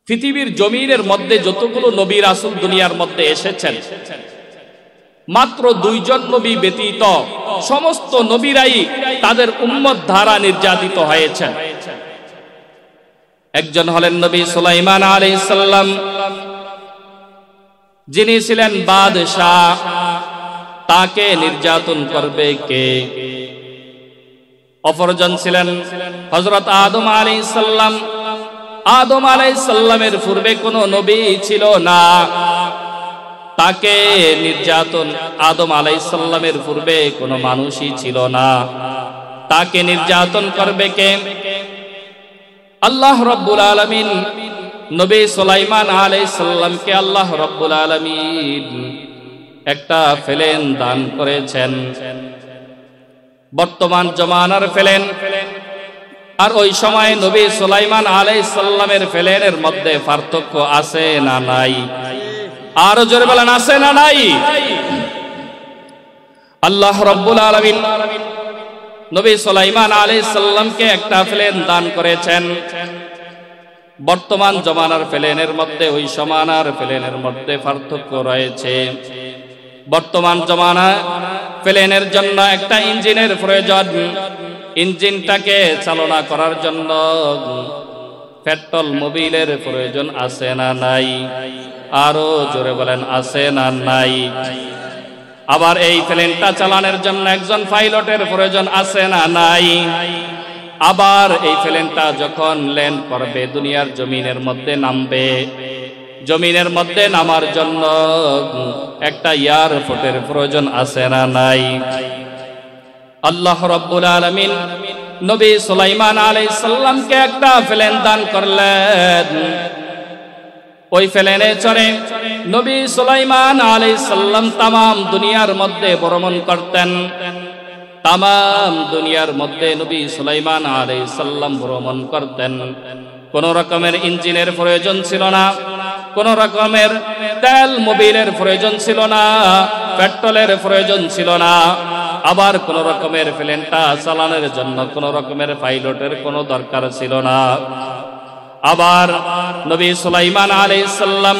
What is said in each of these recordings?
পৃথিবীর জমিনের মধ্যে যতগুলো নবী রাসূল দুনিয়ার মধ্যে এসেছেন, মাত্র 2 জন নবী ব্যতীত সমস্ত নবীরাই তাদের উম্মত দ্বারা নির্যাতিত হয়েছেন। একজন হলেন নবী সুলাইমান আলাইহিস সালাম, যিনি ছিলেন বাদশাহ। তাকে নির্যাতন করবে কে? অপরজন ছিলেন হযরত আদম আলাইহিস সালাম। আদম আলাইহিস সালামের পূর্বে কোনো নবী ছিল না, তাকে নির্যাতন, আদম আলাইহিস সালামের পূর্বে কোনো মানুষই ছিল না, তাকে নির্যাতন করবে কে? আল্লাহ রাব্বুল আলামিন নবী সুলাইমান আলাইহিস সালামকে আল্লাহ রাব্বুল আলামিন একটা ফেলেন দান করেছেন, বর্তমান জমানার ফেলেন। আর ওই সময় নবী সুলাইমান আলাইহিস সালামের ফেলেনের মধ্যে পার্থক্য আছে না নাই? আরো জোরে বলেন, আছে না নাই? আল্লাহ রাব্বুল আলামিন নবী সুলাইমান আলাইহিস সালামকে একটা ফেলেন দান করেছেন। বর্তমান জমানার ফেলেনের মধ্যে ওই সমানার ফেলেনের মধ্যে পার্থক্য রয়েছে। বর্তমান জমানা ফেলেনের জন্য একটা ইঞ্জিনের প্রয়োজন। ইঞ্জিনটাকে চালনা করার জন্য পেট্রোল মোবিলের প্রয়োজন আছে না নাই? আরো জোরে বলেন, আছে না নাই? আবার এই প্লেনটা চালানোর জন্য একজন পাইলটের প্রয়োজন আছে না নাই? আবার এই প্লেনটা যখন ল্যান্ড করবে, দুনিয়ার জমিনের মধ্যে নামবে, জমিনের মধ্যে নামার জন্য একটা এয়ারপোর্টের প্রয়োজন আছে না নাই? আল্লাহ রাব্বুল আলামিন নবী সুলাইমান আলাইহিস সালামকে একটা প্লেন দান করলেন। ওই প্লেনে চড়ে নবী সুলাইমান আলাইহিস সালাম তামাম দুনিয়ার মধ্যে ভ্রমণ করতেন। তামাম দুনিয়ার মধ্যে নবী সুলাইমান আলাইহিস সালাম ভ্রমণ করতেন। কোন রকমের ইঞ্জিনের প্রয়োজন ছিল না, কোন রকমের তেল মোবিলের প্রয়োজন ছিল না, পেট্রোলের প্রয়োজন ছিল না। আবার কোন রকমের প্লেনটা চালানোর জন্য কোন রকমের পাইলটের কোনো দরকার ছিল না। আবার নবী সুলাইমান আলাইহিস সালাম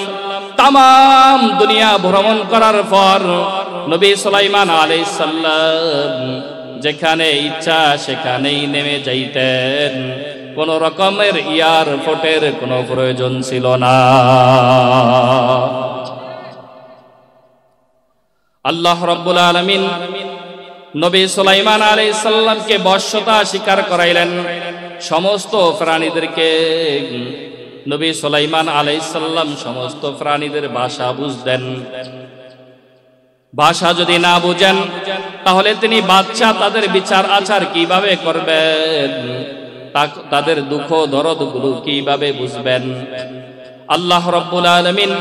তামাম দুনিয়া ভ্রমণ করার পর নবী সুলাইমান আলাইহিস সালাম যেখানে ইচ্ছা সেখানেই নেমে যাইতেন। কোন রকমের এয়ারপোর্টের কোনো প্রয়োজন ছিল না। আল্লাহ রাব্বুল আলামিন নবী সুলাইমান আলাইহিস সালামকে বশ্যতা স্বীকার করাইলেন। সমস্ত প্রাণীদেরকে নবী সুলাইমান আলাইহিস সালাম সমস্ত প্রাণীদের ভাষা বুঝতেন। ভাষা যদি না বুঝেন তাহলে তিনি বাদশা তাদের বিচার আচার কিভাবে করবেন, তাদের দুঃখ দরদগুলো কিভাবে বুঝবেন? আল্লাহ রাব্বুল আলামিন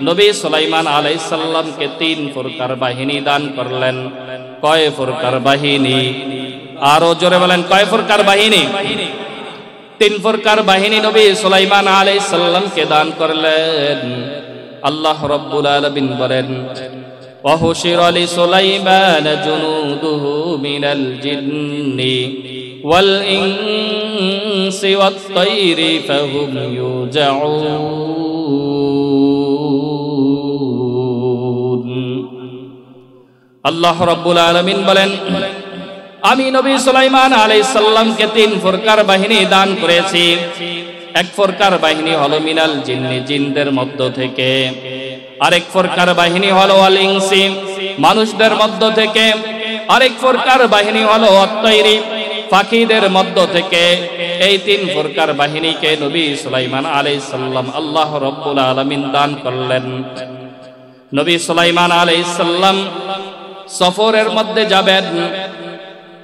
নবী সুলাইমান আলাইহিস সালামকে 3 প্রকার বাহিনী দান করলেন। কয় প্রকার বাহিনী? আরো জোরে বলেন, কয় প্রকার বাহিনী? 3 প্রকার বাহিনী নবী সুলাইমান আলাইহিস সালামকে দান করলেন। আল্লাহ রাব্বুল আলামিন বলেন, وَحُشِرَ لِسُلَيْمَانَ جُنُودُهُ مِنَ الْجِنِّ وَالْإِنسِ وَالطَّيْرِ فَهُمْ يُوزَعُونَ। আল্লাহ রাব্বুল আলামিন বলেন, আমি নবী সুলাইমান আলাইহিস সালামকে 3 প্রকার বাহিনী দান করেছি। এক প্রকার বাহিনী হলো মিনাল জিন্নি, জিনদের মধ্য থেকে। আরেক প্রকার বাহিনী হলো আল ইনসি, মানুষদের মধ্য থেকে। আরেক প্রকার বাহিনী হলো আত-তায়রি, পাখিদের মধ্য থেকে। এই 3 প্রকার বাহিনীকে নবী সুলাইমান আলাইহিস সালাম আল্লাহ রাব্বুল আলামিন দান করলেন। নবী সুলাইমান আলাইহিস সালাম সফরের মধ্যে যাবেন।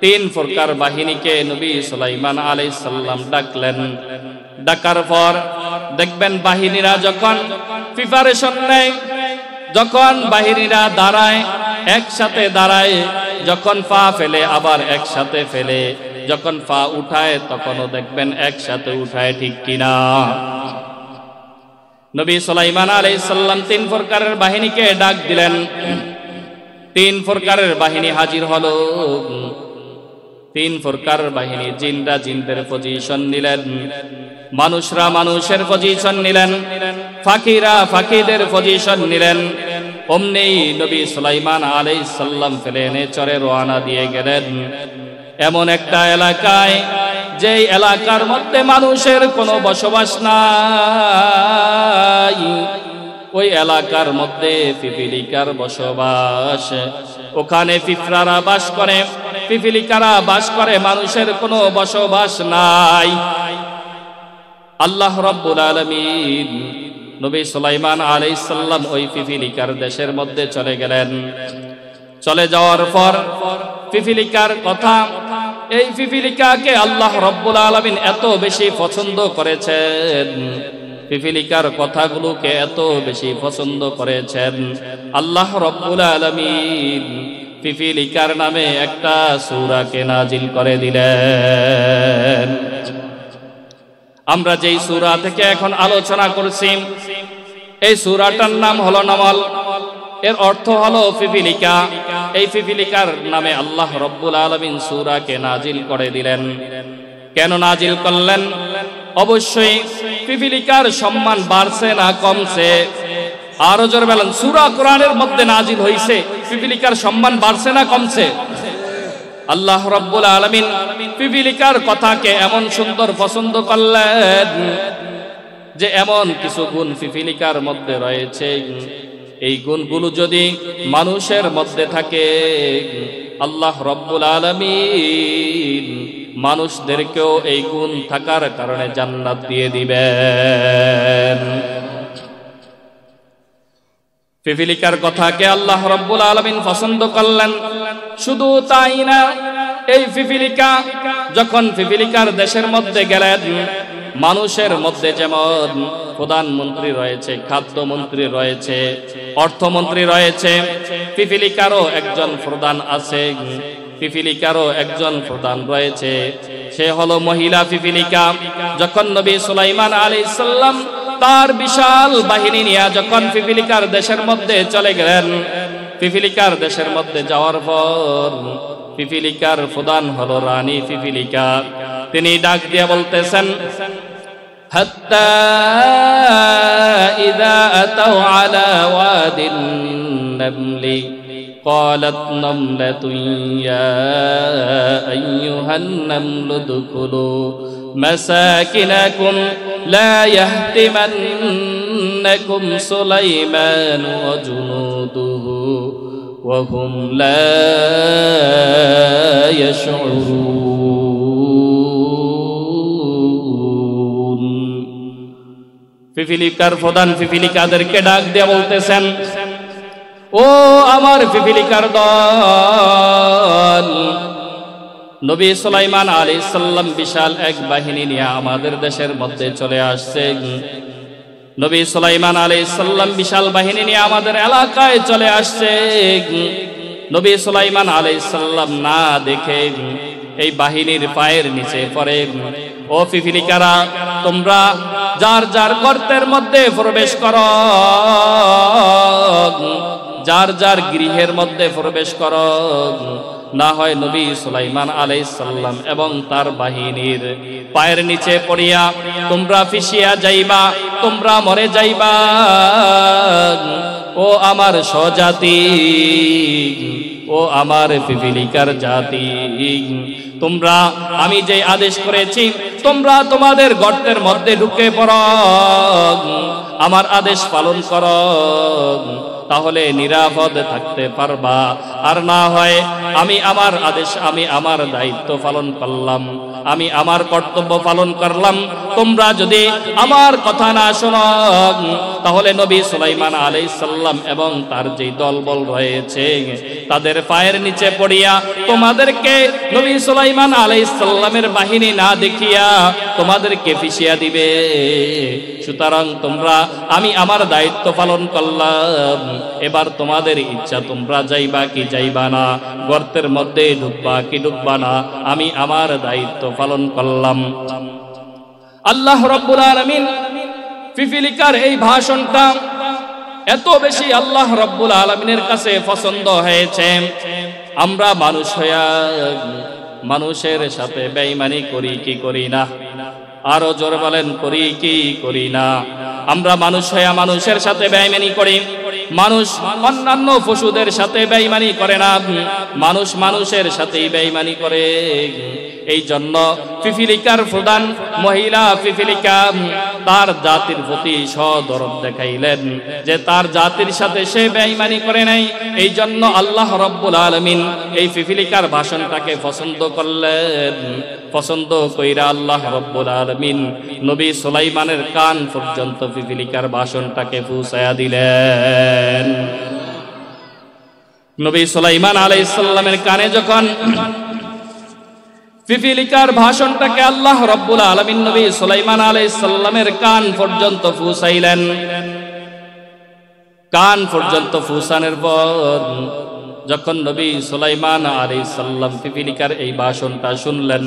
3 প্রকার বাহিনীকে নবী সুলাইমান আলাইহিস সালাম ডাকলেন। ডাকার পর দেখবেন বাহিনীরা যখন প্রিপারেশন নেয়, যখন বাহিনীরা দাঁড়ায়, একসাথে দাঁড়ায়, যখন পা ফেলে আবার একসাথে ফেলে, যখন পা উঠায় তখনও দেখবেন একসাথে উঠায়, ঠিক কিনা? নবী সুলাইমান আলাইহিস সালাম 3 প্রকারের বাহিনীকে ডাক দিলেন। 3 প্রকারের বাহিনী হাজির হলো। তিন প্রকার বাহিনী, জিনরা জিনদের পজিশন নিলেন, মানুষরা মানুষের পজিশন নিলেন, ফাকিরা ফাকিদের পজিশন নিলেন। অমনি নবী সুলাইমান আলাইহিস সালাম প্লেনে চড়ে রওনা দিয়ে গেলেন এমন একটা এলাকায়, যেই এলাকার মধ্যে মানুষের কোনো বসবাস নাই। ওই এলাকার মধ্যে পিপিলিকার বসবাস, ওখানে পিঁপড়ারা বাস করে, পিপিলিকারা বাস করে, মানুষের কোনো বসবাস নাই। আল্লাহ রাব্বুল আলামিন নবী সুলাইমান আলাইহিস সালাম ওই পিপিলিকার দেশের মধ্যে চলে গেলেন। চলে যাওয়ার পর পিপিলিকার কথা, এই পিপিলিকাকে আল্লাহ রাব্বুল আলামিন এত বেশি পছন্দ করেছেন, পিপিলিকার কথাগুলোকে এত বেশি পছন্দ করেছেন, আল্লাহ রাব্বুল আলামিন পিপিলিকার নামে একটা সূরাকে নাজিল করে দিলেন। আমরা যেই সূরা থেকে এখন আলোচনা করছি, এই সূরাটার নাম হলো নামল। এর অর্থ হলো পিপিলিকা। এই পিপিলিকার নামে আল্লাহ রাব্বুল আলামিন সূরাকে নাজিল করে দিলেন। কেন নাজিল করলেন? অবশ্যই পিপিলিকার সম্মান বাড়ছে না কমছে? আরো জোরে বলেন, সূরা কোরআনের মধ্যে নাজিল হইছে, পিপিলিকার সম্মান বাড়ছে না কমছে? আল্লাহ রাব্বুল আলামিন পিপিলিকার কথাকে এমন সুন্দর পছন্দ করলেন যে এমন কিছু গুণ পিপিলিকার মধ্যে রয়েছে, এই গুণগুলো যদি মানুষের মধ্যে থাকে, আল্লাহ রাব্বুল আলামিন মানুষদেরকেও এই গুণ থাকার কারণে জান্নাত দিয়ে দিবেন। পিপিলিকার কথাকে আল্লাহ রাব্বুল আলামিন পছন্দ করলেন। শুধু তাই না, এই পিপিলিকা যখন পিপিলিকার দেশের মধ্যে গেলেন, মানুষের মধ্যে যেমন প্রধানমন্ত্রী রয়েছে, খাদ্যমন্ত্রী রয়েছে, অর্থমন্ত্রী রয়েছে, পিপিলিকারও একজন প্রধান আছে, পিপিলিকারও একজন প্রধান রয়েছে, সে হলো মহিলা পিপিলিকা। যখন নবী সুলাইমান আলাইহিস সালাম তার বিশাল বাহিনী নিয়ে যখন পিপিলিকার দেশের মধ্যে চলে গেলেন, পিপিলিকার দেশের মধ্যে যাওয়ার পর পিপিলিকার প্রধান হলো রানী পিপিলিকা। তিনি ডাক দিয়ে বলতেছেন, হাত্তা ইযা আতাউ আলা ওয়াদিন নামলি قالت نملة يا أيها النمل ادخلوا مساكنكم لا يهتمنكم سليمان وجنوده وهم لا يشعرون। পিপিলিকার প্রধান পিপিলিকাদেরকে ডাক দিয়ে বলতেছেন, ও আমার পিপিলিকার দল, নবী সুলাইমান আলাইহিস সালাম বিশাল এক বাহিনী নিয়ে আমাদের দেশের মধ্যে চলে আসছে। নবী সুলাইমান আলাইহিস সালাম বিশাল বাহিনী নিয়ে আমাদের এলাকায় চলে আসছে। নবী সুলাইমান আলাইহিস সালাম না দেখে এই বাহিনীর পায়ের নিচে পড়ে, ও পিপিলিকারা, তোমরা যার যার গর্তের মধ্যে প্রবেশ করো, যার যার গৃহের মধ্যে প্রবেশ করো, না হয় নবী সুলাইমান আলাইহিস সালাম এবং তার বাহিনীর পায়ের নিচে পড়িয়া তোমরা ফিসিয়া যাইবা, তোমরা মরে যাইবা। ও আমার স্বজাতি, ও আমার পিপিলিকার জাতি, তোমরা আমি যে আদেশ করেছি তোমরা তোমাদের গর্তের মধ্যে ঢুকে পড়ো, আমার আদেশ পালন করো, তাহলে নিরাপদ থাকতে পারবা। আর না হয় আমি আমার আদেশ, আমি আমার দায়িত্ব পালন করলাম, আমি আমার কর্তব্য পালন করলাম, তোমরা যদি আমার কথা না শোনো, তাহলে নবী সুলাইমান আলাইহিস সালাম এবং তার যে দলবল রয়েছে তাদের পায়ের নিচে পড়িয়া তোমাদেরকে নবী সুলাইমান আলাইহিস সালামের বাহিনী না দেখিয়া তোমাদেরকে ফিসিয়া দিবে। সুতরাং তোমরা, আমি আমার দায়িত্ব পালন করলাম, এবার তোমাদের ইচ্ছা, তোমরা যাইবা কি যাইবা না, গর্তের মধ্যে ঢুকবা কি ঢুকবা না, আমি আমার দায়িত্ব পালন করলাম। আল্লাহ রাব্বুল আলামিন পিপিলিকার এই ভাষণটা এত বেশি আল্লাহ রাব্বুল আলামিনের কাছে পছন্দ হয়েছে, আমরা মানুষ হইয়া মানুষের সাথে বেঈমানি করি কি করি না? আরো জোরে বলেন, করি কি করি না? আমরা মানুষ হয়ে মানুষের সাথে বেঈমানি করি। মানুষ অন্যান্য পশুদের সাথে বেঈমানি করে না, মানুষ মানুষের সাথেই বেঈমানি করে। এই জন্য পিপিলিকার প্রধান মহিলা পিপিলিকা তার জাতির প্রতি সদরদ দেখাইলেন যে তার জাতির সাথে সে বেঈমানি করে নাই। এই জন্য আল্লাহ রাব্বুল আলামিন এই পিপিলিকার ভাষণটাকে পছন্দ করলেন। পছন্দ কইরা আল্লাহ রাব্বুল আলামিন নবী সুলাইমানের কান পর্যন্ত পিপিলিকার ভাষণটাকে পৌঁছায়া দিলেন। নবী সুলাইমান আলাইহিস সালামের কানে যখন পিপিলিকার ভাষণটাকে আল্লাহ রাব্বুল আলামিন নবী সুলাইমান আলাইহিস সালামের কান পর্যন্ত পৌঁছাইলেন, কান পর্যন্ত পৌঁছানোর পর যখন নবী সুলাইমান আলাইহিস সালাম পিপিলিকার এই ভাষণটা শুনলেন,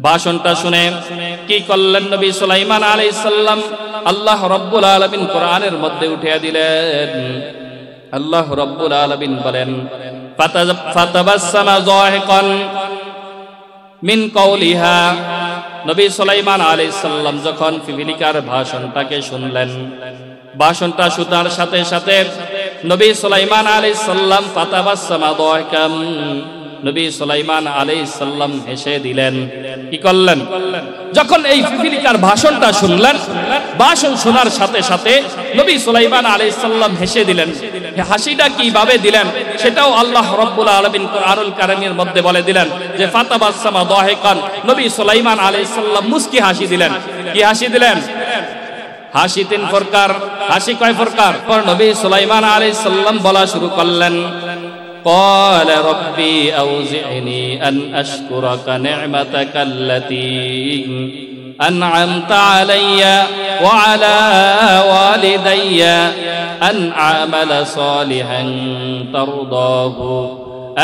ভাষণটা শুনে কি করলেন নবী সুলাইমান আলাইহিস সালাম? আল্লাহ রাব্বুল আলামিন কোরআনের মধ্যে উঠিয়ে দিলেন। আল্লাহ রাব্বুল আলামিন বলেন, ফাতাবাসসামা যাহিকান মিন কওলিহা। নবী সুলাইমান আলাইহিস সালাম যখন পিপিলিকার ভাষণটাকে শুনলেন, ভাষণটা শোনার সাথে সাথে নবী সুলাইমান আলাইহিস সালাম ফাতাবাসসামা যাহিকাম, নবী সুলাইমান আলাইহিস সালাম হেসে দিলেন। কি করলেন? যখন এই পিপিলিকার ভাষণটা শুনলেন, ভাষণ শোনার সাথে সাথে নবী সুলাইমান আলাইহিস সালাম হেসে দিলেন। হাসিটা কিভাবে দিলেন সেটাও আল্লাহ রাব্বুল আলামিন কুরআনুল কারীমের মধ্যে বলে দিলেন যে ফাতাবাসসামা যাহিকান, নবী সুলাইমান আলাইহিস সালাম মুস্কি হাসি দিলেন। কি হাসি দিলেন? হাসি তিন প্রকার। হাসি কয় প্রকার? নবী সুলাইমান আলাইহিস সালাম বলা শুরু করলেন, قال ربي أوزعني أن أشكرك نعمتك التي أنعمت علي وعلى والدي أن أعمل صالحا ترضاه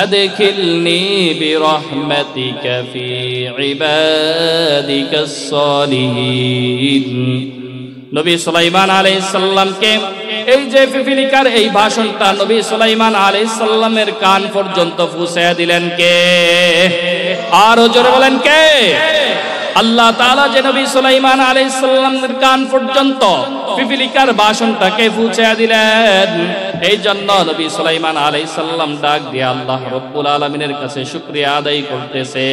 أدخلني برحمتك في عبادك الصالحين। নবী সুলাইমান আলাইহিস সালামকে এই যে পিপিলিকার এই ভাষণটা নবী সুলাইমান আলাইহিস সালামের কান পর্যন্ত পৌঁছায়া দিলেন কে? আরো জোরে বলেন কে? আল্লাহ তাআলা যে নবী সুলাইমান আলাইহিস সালামের কান পর্যন্ত পিপিলিকার ভাষণটাকে পৌঁছায়া দিলেন। এই জন্য নবী সুলাইমান আলাইহিস সালাম ডাক দিয়ে আল্লাহ রাব্বুল আলামিনের কাছে শুকরিয়া আদায় করতেছে,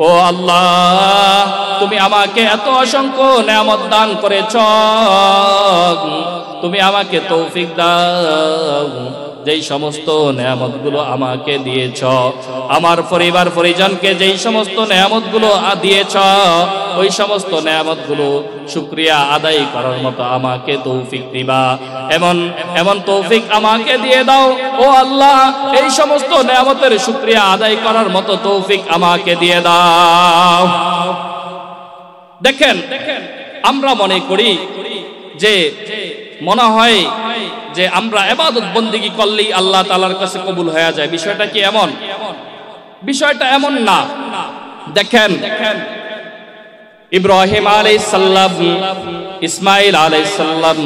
ও আল্লাহ, তুমি আমাকে এত অসংখ্য নেয়ামত দান করেছ, তুমি আমাকে তৌফিক দাও, যেই সমস্ত নেয়ামতগুলো আমাকে দিয়েছ, আমার পরিবার পরিজনকে যেই সমস্ত নেয়ামতগুলো দিয়েছ, ওই সমস্ত নেয়ামতগুলো শুকরিয়া আদায় করার মতো আমাকে তৌফিক দিবা। এমন তৌফিক আমাকে দিয়ে দাও ও আল্লাহ, এই সমস্ত নেয়ামতের শুকরিয়া আদায় করার মতো তৌফিক আমাকে দিয়ে দাও। দেখেন, আমরা মনে করি যে মনে হয় যে আমরা ইবাদত বন্দেগী করলেই আল্লাহ তাআলার কাছে কবুল হয়ে যায়। বিষয়টা কি এমন? বিষয়টা এমন না। দেখেন, ইব্রাহিম আলাইহিস সালাম, ইসমাঈল আলাইহিস সালাম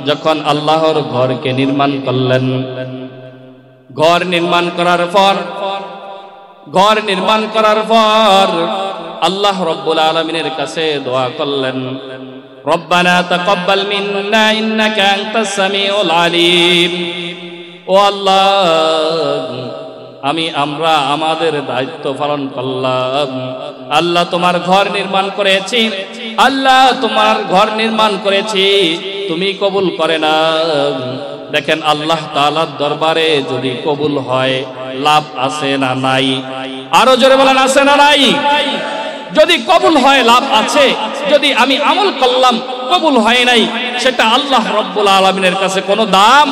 যখন আল্লাহর ঘরকে নির্মাণ করলেন, ঘর নির্মাণ করার পর আল্লাহ রাব্বুল আলামিনের কাছে দোয়া করলেন, রব্বানা তাকাব্বাল মিন্না ইন্নাকা আনতাস সামিউল আলিম। ও আল্লাহ, আমরা আমাদের দায়িত্ব পালন করলাম। আল্লাহ, তোমার ঘর নির্মাণ করেছি, আল্লাহ তোমার ঘর নির্মাণ করেছি, তুমি কবুল করে না। দেখেন, আল্লাহ তাআলার দরবারে যদি কবুল হয় লাভ আছে না নাই? আরো জোরে বলেন, আছে না নাই? যদি কবুল হয় লাভ আছে, যদি আমি আমল করলাম কবুল হয় নাই, সেটা আল্লাহ রাব্বুল আলামিনের কাছে কোনো দাম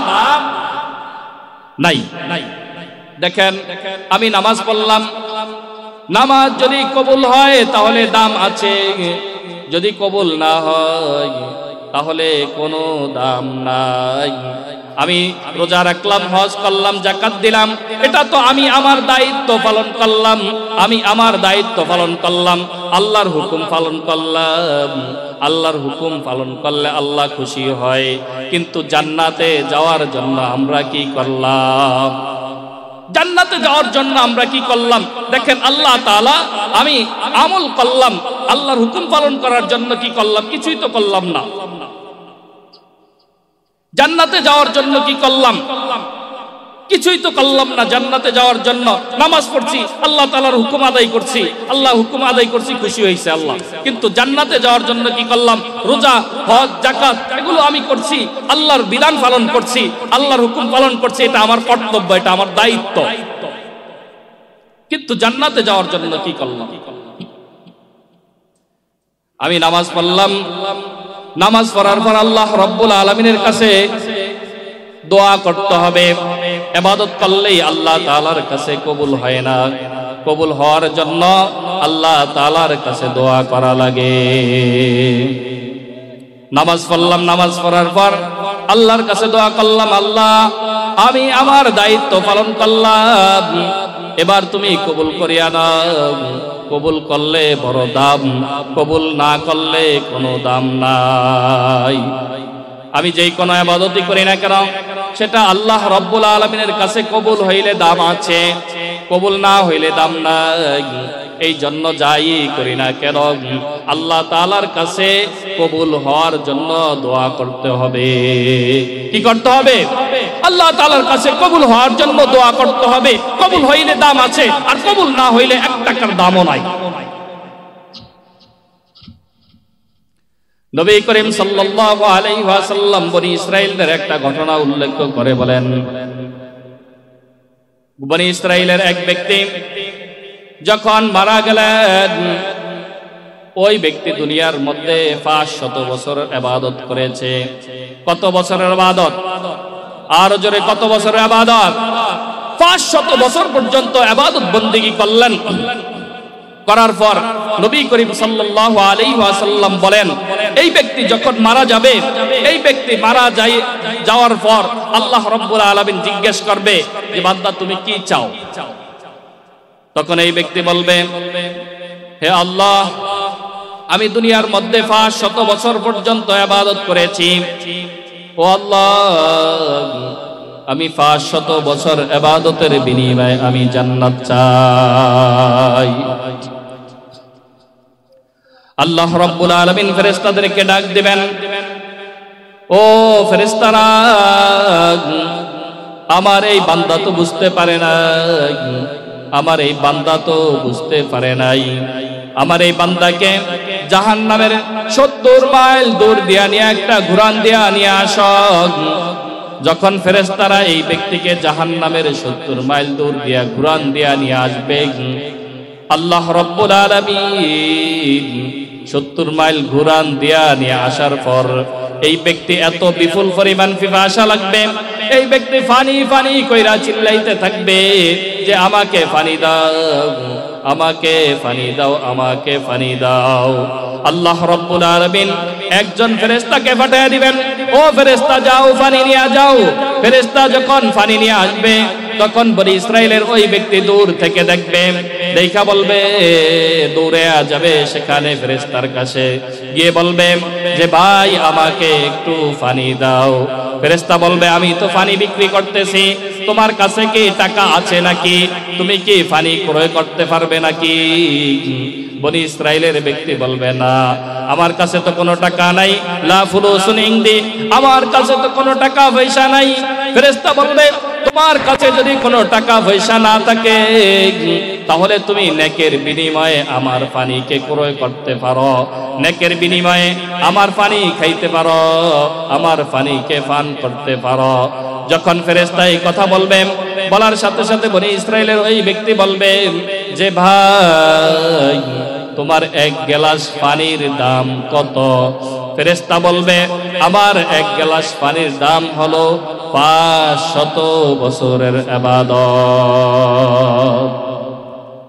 নাই। দেখেন, আমি নামাজ পড়লাম, নামাজ যদি কবুল হয় তাহলে দাম আছে, যদি কবুল না হয় তাহলে কোনো দাম নাই। আমি রোজা রাখলাম, হজ করলাম, যাকাত দিলাম, এটা তো আমি আমার দায়িত্ব পালন করলাম, আল্লাহর হুকুম পালন করলাম। আল্লাহর হুকুম পালন করলে আল্লাহ খুশি হয়। কিন্তু জান্নাতে যাওয়ার জন্য আমরা কি করলাম? জান্নাতে যাওয়ার জন্য আমরা কি করলাম? দেখেন আল্লাহ তাআলা, আমি আমল করলাম, আল্লাহর হুকুম পালন করার জন্য কি করলাম? কিছুই তো করলাম না। জান্নাতে যাওয়ার জন্য কি করলাম? কিছুই তো করলাম না। জান্নাতে যাওয়ার জন্য নামাজ পড়ছি, আল্লাহ তাআলার হুকুম আদায় করছি, আল্লাহ হুকুম আদায় করছি, খুশি হয়েছে আল্লাহ। কিন্তু জান্নাতে যাওয়ার জন্য কি করলাম? রোজা, হজ, যাকাত এগুলো আমি করছি, আল্লাহর বিধান পালন করছি, আল্লাহর হুকুম পালন করছি, এটা আমার কর্তব্য, এটা আমার দায়িত্ব। কিন্তু জান্নাতে যাওয়ার জন্য কি করলাম? আমি নামাজ পড়লাম, নামাজ পড়ার পর আল্লাহ রাব্বুল আলামিনের কাছে দোয়া করতে হবে। ইবাদত করলেই আল্লাহ তাআলার কাছে কবুল হয় না। কবুল হওয়ার জন্য আল্লাহ তাআলার কাছে দোয়া করা লাগে। নামাজ পড়লাম, নামাজ পড়ার পর আল্লাহর কাছে দোয়া করলাম, আল্লাহ আমি আমার দায়িত্ব পালন করলাম, এবার তুমি কবুল করিয়া নাও। কবুল করলে বড় দাম, কবুল না করলে কোনো দাম নাই। আমি যেই কোনো ইবাদতই করি না কেন, সেটা আল্লাহ রাব্বুল আলামিনের কাছে কবুল হইলে দাম আছে, কবুল না হইলে দাম নাই। এই জন্য যাই করি না কেন, আল্লাহ তাআলার কাছে কবুল হওয়ার জন্য দোয়া করতে হবে। কি করতে হবে? আল্লাহ তাআলার কাছে কবুল হওয়ার জন্য দোয়া করতে হবে। কবুল হইলে দাম আছে, আর কবুল না হইলে 1 টাকার দামও নাই। নবী করিম সাল্লাল্লাহু আলাইহি ওয়াসাল্লাম বনি ইসরাইলদের একটা ঘটনা উল্লেখ করে বলেন, বনি ইসরাইলের এক ব্যক্তি যখন মারা গেলেন, ওই ব্যক্তি দুনিয়ার মধ্যে 500 বছর ইবাদত করেছে। কত বছরের ইবাদত? আর জোরে কত বছরের ইবাদত? 500 বছর পর্যন্ত ইবাদত বندگی করলেন। করার পর নবী করিম সাল্লাল্লাহু আলাইহি ওয়াসাল্লাম বলেন, এই ব্যক্তি যখন মারা যাবে, এই ব্যক্তি মারা যাওয়ার পর আল্লাহ রাব্বুল আলামিন জিজ্ঞেস করবে যে বান্দা তুমি কি চাও? তখন এই ব্যক্তি বলবে, হে আল্লাহ, আমি দুনিয়ার মধ্যে 500 বছর পর্যন্ত ইবাদত করেছি, ও আল্লাহ আমি 500 বছর ইবাদতের বিনিময়ে আমি জান্নাত চাই। আল্লাহ রাব্বুল আলামিন ফেরেশতাদেরকে ডাক দিবেন, ও ফেরেশতারা, আমার এই বান্দা তো বুঝতে পারে নাই, আমার এই বান্দা তো বুঝতে পারে নাই, আমার এই বান্দাকে জাহান্নামের 70 মাইল দূর দিয়া নিয়ে একটা ঘুরান দিয়া নিয়ে আসো। যখন ফেরেশতারা এই ব্যক্তিকে জাহান্নামের 70 মাইল দূর দিয়া ঘুরান দিয়া নিয়ে আসবে, আল্লাহ রাব্বুল আলামিন 70 মাইল ঘুরান দিয়া নিয়ে আসার পর এই ব্যক্তি এত বিপুল পরিমাণ পিপাসা লাগবে, এই ব্যক্তি পানি পানি কইরা চিল্লাইতে থাকবে যে আমাকে পানি দাও, আমাকে পানি দাও, আমাকে পানি দাও। আল্লাহ রাব্বুল আলামিন একজন ফেরেশতাকে পাঠিয়ে দিবেন, ও ফেরেশতা যাও পানি নিয়ে যাও। ফেরেশতা যখন পানি নিয়ে আসবে, তখন বনি ইসরাইলের ওই ব্যক্তি দূর থেকে দেখবে, দেখা বলবে, দৌড়ে যাবে সেখানে ফেরেশতার কাছে গিয়ে বলবে যে ভাই আমাকে একটু পানি দাও। ফেরেশতা বলবে, আমি তো পানি বিক্রি করতেছি, তোমার কাছে কি টাকা আছে নাকি? তুমি কি পানি ক্রয় করতে পারবে নাকি? বনি ইসরাইলের ব্যক্তি বলবে, না, আমার কাছে তো কোনো টাকা নাই, লা ফুলুসুন ইনদি, আমার কাছে তো কোনো টাকা পয়সা নাই। ফেরেশতা বলবে, তোমার কাছে যদি কোনো টাকা পয়সা না থাকে, তাহলে তুমি নেকের বিনিময়ে আমার পানিকে ক্রয় করতে পারো, নেকের বিনিময়ে আমার পানি খাইতে পারো, আমার পানিকে পান করতে পারো। যখন ফেরেশতা এই কথা বলবে, বলার সাথে সাথে বনি ইসরাইলের ওই ব্যক্তি বলবে যে ভাই তোমার 1 গ্লাস পানির দাম কত? ফেরেশতা বলবে, আমার 1 গ্লাস পানির দাম হলো 500 বছরের ইবাদত।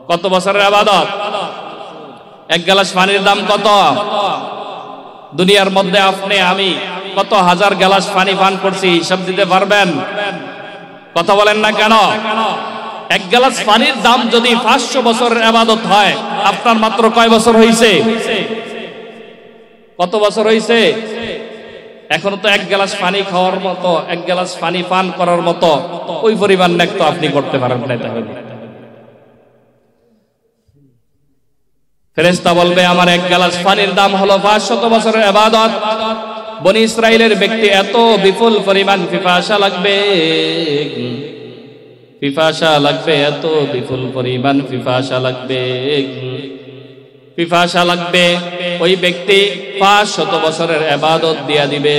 কত বছরের ইবাদত? 1 গ্লাস পানির দাম কত? দুনিয়ার মধ্যে আপনি আমি কত হাজার গ্লাস পানি পান করছি, হিসাব দিতে পারবেন? কথা বলেন না কেন? 1 গ্লাস পানির দাম যদি 500 বছরের ইবাদত হয়, আপনার মাত্র কয় বছর হইছে? কত বছর হইছে? এখনো তো এক গ্লাস পানি খাওয়ার মতো, এক গ্লাস পানি পান করার মতো ওই পরিমাণ নেক তো আপনি করতে পারেন না। তাহলে ফেরেশতা বলবে আমার এক গ্লাস পানির দাম হলো 500 বছরের ইবাদত। বনি ইসরাইলের ব্যক্তি এত বিপুল পরিমাণ পিপাসা লাগবে, পিপাসা লাগবে, এত বিপুল পরিমাণ পিপাসা লাগবে, পিপাসা লাগবে। ওই ব্যক্তি 500 বছরের ইবাদত দিয়া দিবে,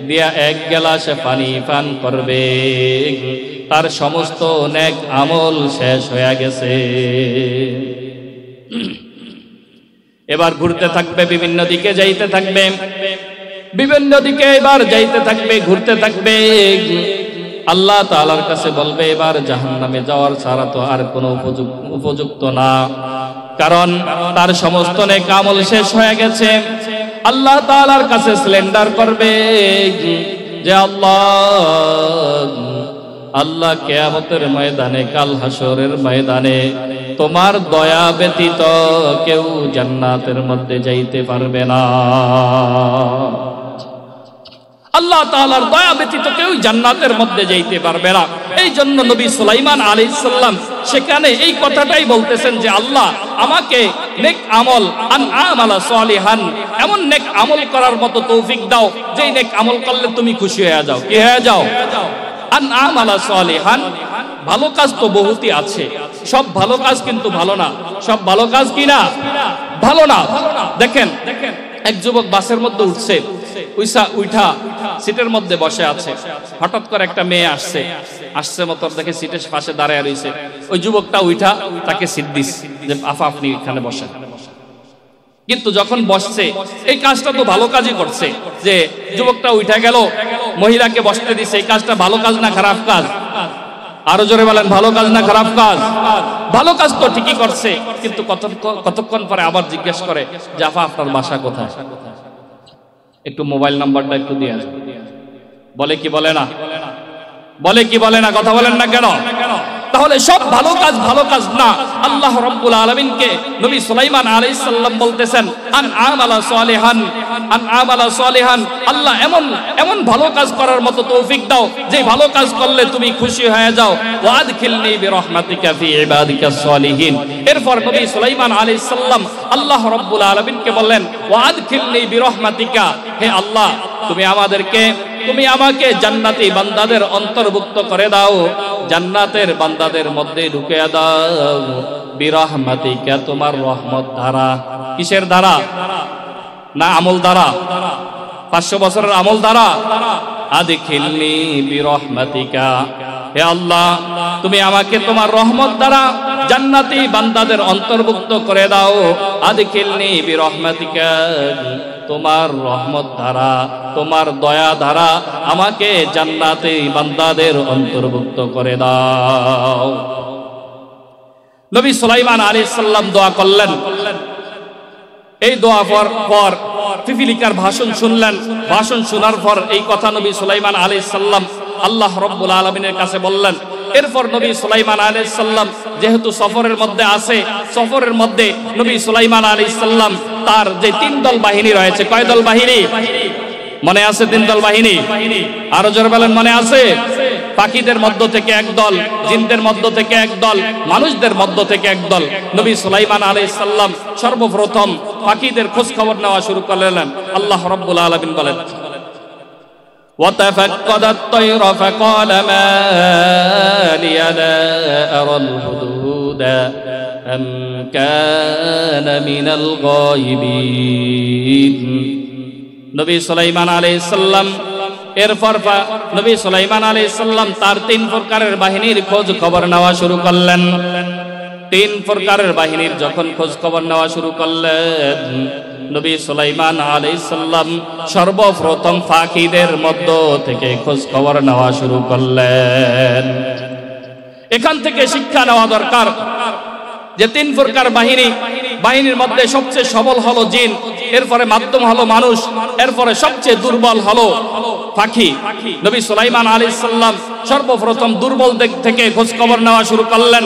দিয়া এক গ্লাস পানি পান করবে, তার সমস্ত নেক আমল শেষ হয়ে গেছে। এবার ঘুরতে থাকবে, বিভিন্ন দিকে যাইতে থাকবে, বিভিন্ন দিকে এবার যাইতে থাকবে, ঘুরতে থাকবে। আল্লাহ তাআলার কাছে বলবে এবার জাহান্নামে যাওয়ার ছাড়া তো আর কোনো উপযুক্ত না, কারণ তার সমস্ত নেক আমল শেষ হয়ে গেছে। আল্লাহ তাআলার কাছে স্লেন্ডার করবে যে আল্লাহ কিয়ামতের ময়দানে, কাল হাসরের ময়দানে তোমার দয়া ব্যতীত কেউ জান্নাতের মধ্যে যাইতে পারবে না। আল্লাহ তাআলার দয়া ব্যতীত কেউ জান্নাতের মধ্যে যাইতে পারবে না। এই জন্য নবী সুলাইমান আলাইহিস সালাম সেখানে এই কথাটাই বলতেছেন যে আল্লাহ আমাকে নেক আমল আমালা সালিহান, এমন নেক আমল করার মতো তৌফিক দাও যেই নেক আমল করলে তুমি খুশি হয়ে যাও। কি হয়ে যাও? আমালা সালিহান। ভালো কাজ তো বহুতই আছে, সব ভালো কাজ কিন্তু ভালো না। সব ভালো কাজ কি না? ভালো না। দেখেন এক যুবক বাসের মধ্যে উঠছে, উঠা সিটের মধ্যে বসে আছে। হঠাৎ করে একটা মেয়ে আসছে মতো দেখে সিটের পাশে দাঁড়ায় রয়েছে। ওই যুবকটা উঠা তাকে সিট দিস যে আফা আপনি এখানে বসেন। কিন্তু যখন বসছে, এই কাজটা তো ভালো কাজই করছে, যে যুবকটা উঠা গেল মহিলাকে বসতে দিছে, এই কাজটা ভালো কাজ না খারাপ কাজ? আরো জোরে বলেন, ভালো কাজ না খারাপ কাজ? ভালো কাজ তো ঠিকই করছে, কিন্তু কতক্ষণ পরে আবার জিজ্ঞেস করে যে আফা আপনার বাসা কোথায়, একটু মোবাইল নাম্বারটা একটু দিয়ে আসবে। বলে কি বলে না? বলে কি বলে না? কথা বলেন না কেন? তাহলে সব ভালো কাজ ভালো কাজ না। আল্লাহ রাব্বুল আলামিনকে নবী সুলাইমান আলাইহিস সালাম বলতেছেন আমালা সালিহান, আমালা সালিহান। আল্লাহ এমন ভালো কাজ করার মতো তৌফিক দাও যে ভালো কাজ করলে তুমি খুশি হয়ে যাও। ওয়াদখিলনি বিরহমাতিকা ফি ইবাদিকাস সালিহিন। এরপর নবী সুলাইমান আলাইহিস সালাম আল্লাহ রাব্বুল আলামিনকে বললেন ওয়াদখিলনি বিরহমাতিকা, হে আল্লাহ তুমি আমাকে জান্নাতি বান্দাদের অন্তর্ভুক্ত করে দাও, জান্নাতের বান্দাদের মধ্যে ঢুকিয়ে দাও। বিরহমাতিকা, তোমার রহমত দ্বারা। কিসের দ্বারা? না আমল দ্বারা? 500 বছরের আমল দ্বারা? আদখিলনি বিরহমাতিকা, হে আল্লাহ তুমি আমাকে তোমার রহমত দ্বারা জান্নাতি বান্দাদের অন্তর্ভুক্ত করে দাও। আদখিলনি বিরহমাতিকা, তোমার রহমত দ্বারা, তোমার দয়া দ্বারা আমাকে জান্নাতে বান্দাদের অন্তর্ভুক্ত করে দাও। নবী সুলাইমান আলাইহিস সালাম দোয়া করলেন। এই দোয়া পর পিপিলিকার ভাষণ শুনলেন। ভাষণ শোনার পর এই কথা নবী সুলাইমান আলাইহিস সালাম আল্লাহ রাব্বুল আলামিনের কাছে বললেন। এরপর নবী সুলাইমান আলাইহিস সালাম যেহেতু সফরের মধ্যে আছে, সফরের মধ্যে নবী সুলাইমান আলাইহিস সালাম তার যে 3 দল বাহিনী রয়েছে, কয় দল বাহিনী মনে আছে? 3 দল বাহিনী। আরো জোরে বলেন, মনে আছে? পাখিদের মধ্য থেকে এক দল, জিনদের মধ্য থেকে এক দল, মানুষদের মধ্য থেকে এক দল। নবী সুলাইমান আলাইহিস সালাম সর্বপ্রথম পাখিদের খোঁজ খবর নেওয়া শুরু করলেন। আল্লাহ রাব্বুল আলামিন বলেন وتفقد الطير فقال ما لي لا أرى الهدهد أم كان من الغائبين। নবী সুলাইমান আলাইহিস সালাম এরপর নবী সুলাইমান আলাইহিস সালাম তার 3 প্রকারের বাহিনীর খোঁজ খবর নেওয়া শুরু করলেন। 3 প্রকারের বাহিনীর যখন খোঁজ খবর নেওয়া শুরু করলেন, নবী সুলাইমান আলাইহিস সালাম সর্বপ্রথম পাখিদের মধ্য থেকে খোঁজ খবর নেওয়া শুরু করলেন। এখান থেকে শিক্ষা নেওয়া দরকার যে তিন প্রকার বাহিনীর মধ্যে সবচেয়ে সবল হলো জিন, এরপরে মাধ্যম হলো মানুষ, এরপরে সবচেয়ে দুর্বল হলো পাখি। নবী সুলাইমান আলাইহিস সালাম সর্বপ্রথম দুর্বল দিক থেকে খোঁজ খবর নেওয়া শুরু করলেন।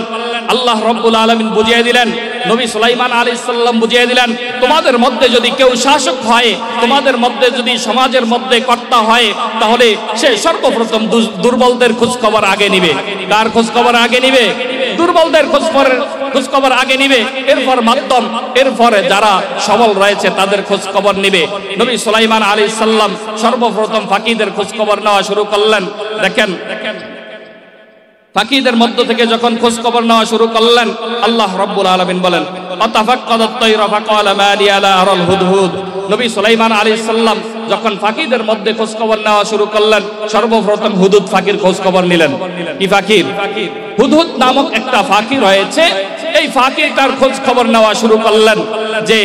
আল্লাহ রাব্বুল আলামিন বুঝিয়ে দিলেন, নবী সুলাইমান আলাইহিস সালাম বুঝিয়ে দিলেন, তোমাদের মধ্যে যদি কেউ শাসক হয়, তোমাদের মধ্যে যদি সমাজের মধ্যে কর্তা হয়, তাহলে সে সর্বপ্রথম দুর্বলদের খোঁজ খবর আগে নিবে। কার খোঁজ খবর আগে নিবে? দুর্বলদের খোঁজ খবর আগে নিবে, এরপর মাধ্যম, এরপরে যারা সবল রয়েছে তাদের খোঁজ খবর নিবে। নবী সুলাইমান আলাইহিস সালাম সর্বপ্রথম ফাকিদের খোঁজ খবর নেওয়া শুরু করলেন। দেখেন, ফাকিদের মধ্য থেকে যখন খোঁজ খবর নেওয়া শুরু করলেন, আল্লাহ রাব্বুল আলামিন বলেন, আতাফাক্কাদাত তায়রা ফাকালা মা লি আলা আরাল হুদহুদ। নবী সুলাইমান আলাইহিস সালাম যখন ফাকিদের মধ্যে খোঁজ খবর নেওয়া শুরু করলেন, সর্বপ্রথম হুদহুদ ফাকির খোঁজ খবর নিলেন। কি ফাকির? হুদহুদ নামক একটা ফাকি রয়েছে, এই ফাকিটার খোঁজ খবর নেওয়া শুরু করলেন। যে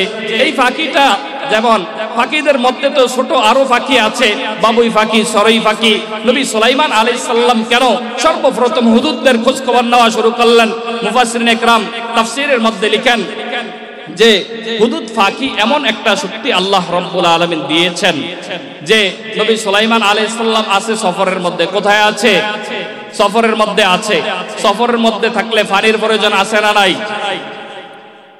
এই ফাকিটা, যেমন ফাকিদের মধ্যে তো ছোট আরো ফাকি আছে, বাবুই ফাকি, সরই ফাকি। নবী সুলাইমান আলাইহিস সালাম কেন সর্বপ্রথম হুদহুদের খোঁজ খবর নেওয়া শুরু করলেন? মুফাসসিরিন ইকরাম তাফসীরের মধ্যে লিখেন যে হুদহুদ ফাকি এমন একটা শক্তি আল্লাহ রাব্বুল আলামিন দিয়েছেন যে নবী সুলাইমান আলাইহিস সালাম আছে সফরের মধ্যে। কোথায় আছে? সফরের মধ্যে আছে। সফরের মধ্যে থাকলে পানির প্রয়োজন আছে না নাই?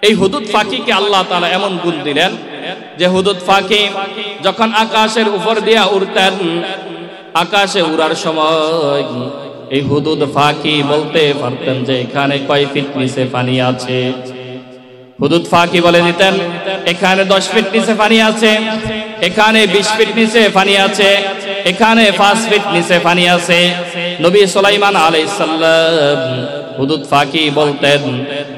এই হুদহুদ ফাকিকে আল্লাহ তাআলা এমন গুণ দিলেন যে হুদহুদ ফাকি যখন আকাশের উপর দিয়ে উড়তেন, আকাশে উড়ার সময় এই হুদহুদ ফাকি বলতে পারতেন যে এখানে কয় ফিট নিচে পানি আছে। হুদহুদ ফাকি বলে দিতেন এখানে 10 ফিট নিচে পানি আছে, এখানে 20 ফিট নিচে পানি আছে, এখানে 5 ফিট নিচে পানি আছে। নবী সুলাইমান আলাইহিস সালাম হুদহুদ ফাকি বলতেন,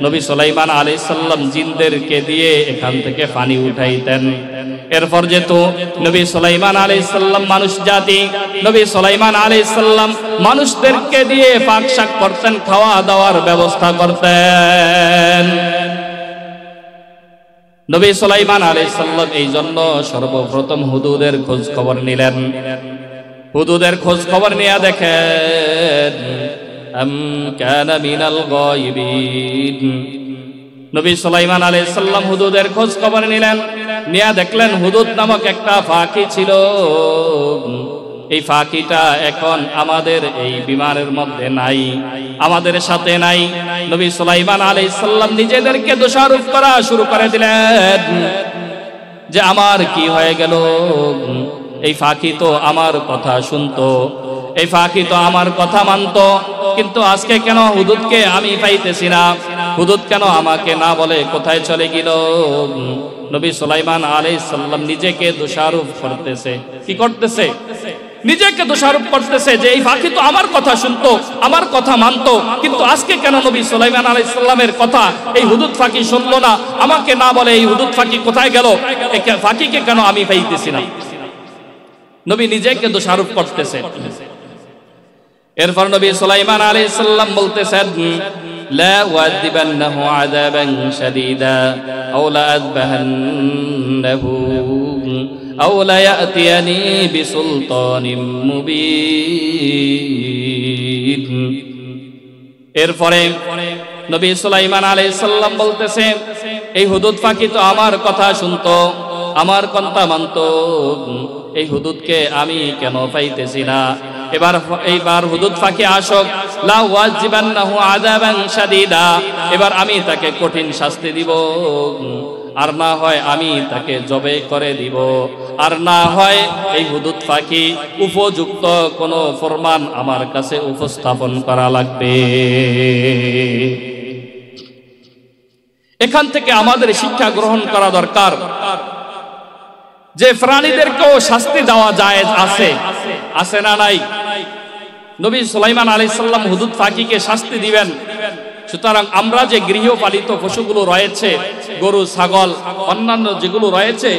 নবী সুলাইমান আলাইহিস সালাম জিনদেরকে দিয়ে এখান থেকে পানি উঠাইতেন। এরপর যেহেতু নবী সুলাইমান আলাইহিস সালাম মানুষ জাতি, নবী সুলাইমান আলাইহিস সালাম মানুষদেরকে দিয়ে পাক শাক করতেন, খাওয়া দাওয়ার ব্যবস্থা করতেন। নবী সুলাইমান আলাইহিস সালাম এই জন্য সর্বপ্রথম হুদহুদের খোঁজ খবর নিলেন। হুদহুদের খোঁজ খবর নিয়ে দেখেন আম কানা মিনাল গায়িবিন। নবী সুলাইমান আলাইহিস সালাম হুদহুদের খোঁজ খবর নিলেন, নিয়ে দেখলেন হুদহুদ নামক একটা ফাকি ছিল। এই ফাকিটা এখন আমাদের এই বিমানের মধ্যে নাই, আমাদের সাথে নাই। নবী সুলাইমান আলাইহিস সালাম নিজেদেরকে দোষারোপ করা শুরু করে দিলেন যে আমার কি হয়ে গেল? এই ফাকি তো আমার কথা শুনতো, এই ফাকি তো আমার কথা মানতো, কিন্তু আজকে কেন হুদহুদকে আমি পাইতেছি না? হুদহুদ কেন আমাকে না বলে কোথায় চলে গেল? নবী সুলাইমান আলাইহিস সালাম নিজেকে দোষারোপ করতেছে। কি করতেছে? নিজেকে দোষারোপ করতেছে যে এই ফাকি তো আমার কথা শুনতো, আমার কথা মানতো, কিন্তু আজকে কেন নবী সুলাইমান আলাইহিস সালামের কথা এই হুদহুদ ফাকি শুনলো না, আমাকে না বলে এই হুদহুদ ফাকি কোথায় গেল? এই ফাকিকে কেন আমি পাইতেছি না? নবী নিজেকে দোষারোপ করতেছে। এরপর নবী সুলাইমান আলাইহিস সালাম বলতেছেন লা ওয়াদিবান্নাহু আযাবান শাদীদা আও লা আযবাহান্নাহু আও লা ইয়াতিয়ানি বিসুলতানিম মুবিন। এরপরে নবী সুলাইমান আলাইহিস সালাম বলতেছে এই হুদহুদ ফাকি তো আমার কথা শুনতো, আমার কথা মানতো, এই হুদহুদকে আমি কেন পাইতেছি না? এইবার হুদহুদ ফাকি আসক, লা ওয়াজিবান্নাহু আযাবান শাদীদা, এবার আমি তাকে কঠিন শাস্তি দিব, আর না হয় আমি তাকে জবে করে দিব, আর না হয় এই হুদহুদ ফাকি উপযুক্ত কোন ফরমান আমার কাছে উপস্থাপন করা লাগবে। এখান থেকে আমাদের শিক্ষা গ্রহণ করা দরকার যে প্রাণীদেরকেও শাস্তি দেওয়া জায়েজ আছে, আছে না নাই? নবী সুলাইমান আলাইহিস সালাম হুদহুদ ফাকিকে শাস্তি দিবেন। সুতরাং আমরা যে গৃহপালিত পশুগুলো রয়েছে, গরু, ছাগল, অন্যান্য যেগুলো রয়েছে,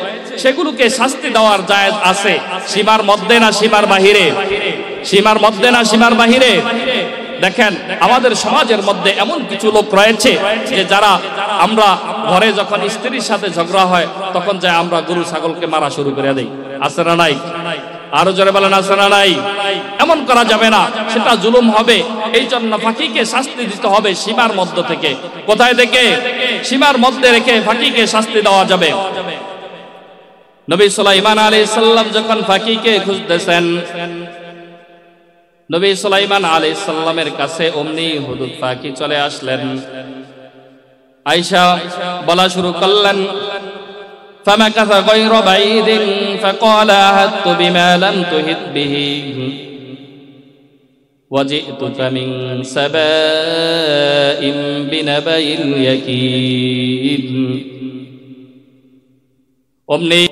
সেগুলোকে শাস্তি দেওয়ার জায়েজ আছে। সীমার মধ্যে না সীমার বাহিরে? সীমার মধ্যে না সীমার বাহিরে? দেখেন আমাদের সমাজের মধ্যে এমন কিছু লোক রয়েছে যে যারা আমরা ঘরে যখন স্ত্রীর সাথে ঝগড়া হয় তখন যায় আমরা গরু ছাগলকে মারা শুরু করে দেই, আছে না নাই? আরো জোরে বলেন আছে না নাই? এমন করা যাবে না, সেটা জুলুম হবে। এই জন্য ফাঁকিকে শাস্তি দিতে হবে সীমার মধ্য থেকে। কোথায় থেকে? সীমার মধ্যে রেখে ফাঁকিকে শাস্তি দেওয়া যাবে। নবী সুলাইমান আলাইহিস সালাম যখন ফাঁকিকে খুঁজতেছেন, নবী সুলাইমান আলাইহিস সালামের কাছে অমনি হুদুদ ফাঁকি চলে আসলেন। আয়েশা বলা শুরু করলেন, فمكث غير بعيد فقال أحطت بما لم تحط به وجئتك من سبأ بنبأ يقين। অমনি